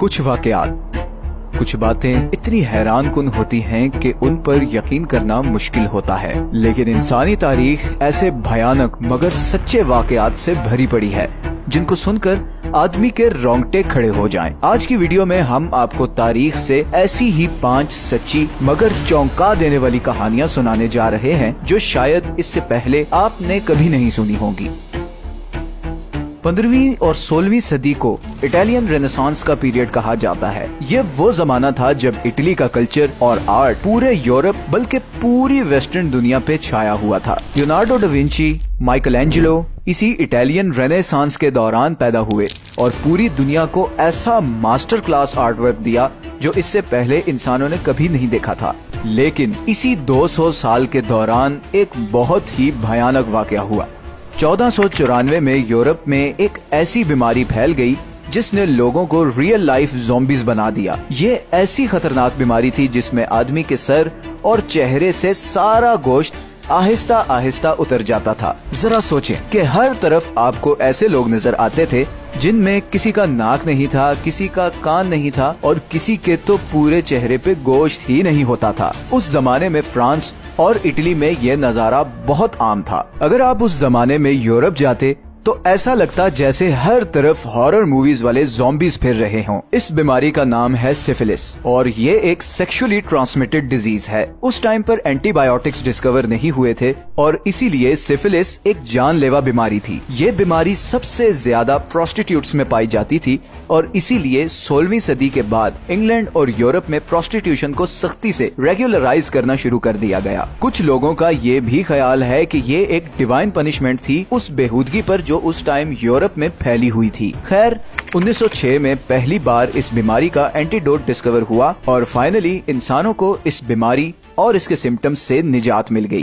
कुछ वाकयात, कुछ बातें इतनी हैरान कुन होती हैं कि उन पर यकीन करना मुश्किल होता है, लेकिन इंसानी तारीख ऐसे भयानक मगर सच्चे वाकयात से भरी पड़ी है जिनको सुनकर आदमी के रोंगटे खड़े हो जाएं। आज की वीडियो में हम आपको तारीख से ऐसी ही 5 सच्ची मगर चौंका देने वाली कहानियां सुनाने जा रहे हैं जो शायद इससे पहले आपने कभी नहीं सुनी होंगी। 15वीं और 16वीं सदी को इटालियन रेनेसांस का पीरियड कहा जाता है। ये वो जमाना था जब इटली का कल्चर और आर्ट पूरे यूरोप बल्कि पूरी वेस्टर्न दुनिया पे छाया हुआ था। Leonardo da Vinci, Michael Angelo इसी इटालियन रेनेसांस के दौरान पैदा हुए और पूरी दुनिया को ऐसा मास्टर क्लास आर्ट वर्क दिया जो इससे पहले इंसानों ने कभी नहीं देखा था। लेकिन इसी 200 साल के दौरान एक बहुत ही भयानक वाकया हुआ। 1494 में यूरोप में एक ऐसी बीमारी फैल गई जिसने लोगों को रियल लाइफ ज़ॉम्बीज बना दिया। ये ऐसी खतरनाक बीमारी थी जिसमें आदमी के सर और चेहरे से सारा गोश्त आहिस्ता आहिस्ता उतर जाता था। जरा सोचें कि हर तरफ आपको ऐसे लोग नजर आते थे जिनमें किसी का नाक नहीं था, किसी का कान नहीं था और किसी के तो पूरे चेहरे पे गोश्त ही नहीं होता था। उस जमाने में फ्रांस और इटली में यह नजारा बहुत आम था। अगर आप उस जमाने में यूरोप जाते तो ऐसा लगता जैसे हर तरफ हॉरर मूवीज वाले ज़ॉम्बीज फिर रहे हों। इस बीमारी का नाम है सिफिलिस और ये एक सेक्सुअली ट्रांसमिटेड डिजीज है। उस टाइम पर एंटीबायोटिक्स डिस्कवर नहीं हुए थे और इसीलिए सिफिलिस एक जानलेवा बीमारी थी। ये बीमारी सबसे ज्यादा प्रोस्टिट्यूट्स में पाई जाती थी और इसीलिए 16वीं सदी के बाद इंग्लैंड और यूरोप में प्रोस्टिट्यूशन को सख्ती से रेगुलराइज करना शुरू कर दिया गया। कुछ लोगों का ये भी ख्याल है कि ये एक डिवाइन पनिशमेंट थी उस बेहूदगी पर जो उस टाइम यूरोप में फैली हुई थी। खैर 1906 में पहली बार इस बीमारी का एंटीडोट डिस्कवर हुआ और फाइनली इंसानों को इस बीमारी और इसके सिम्टम्स से निजात मिल गई।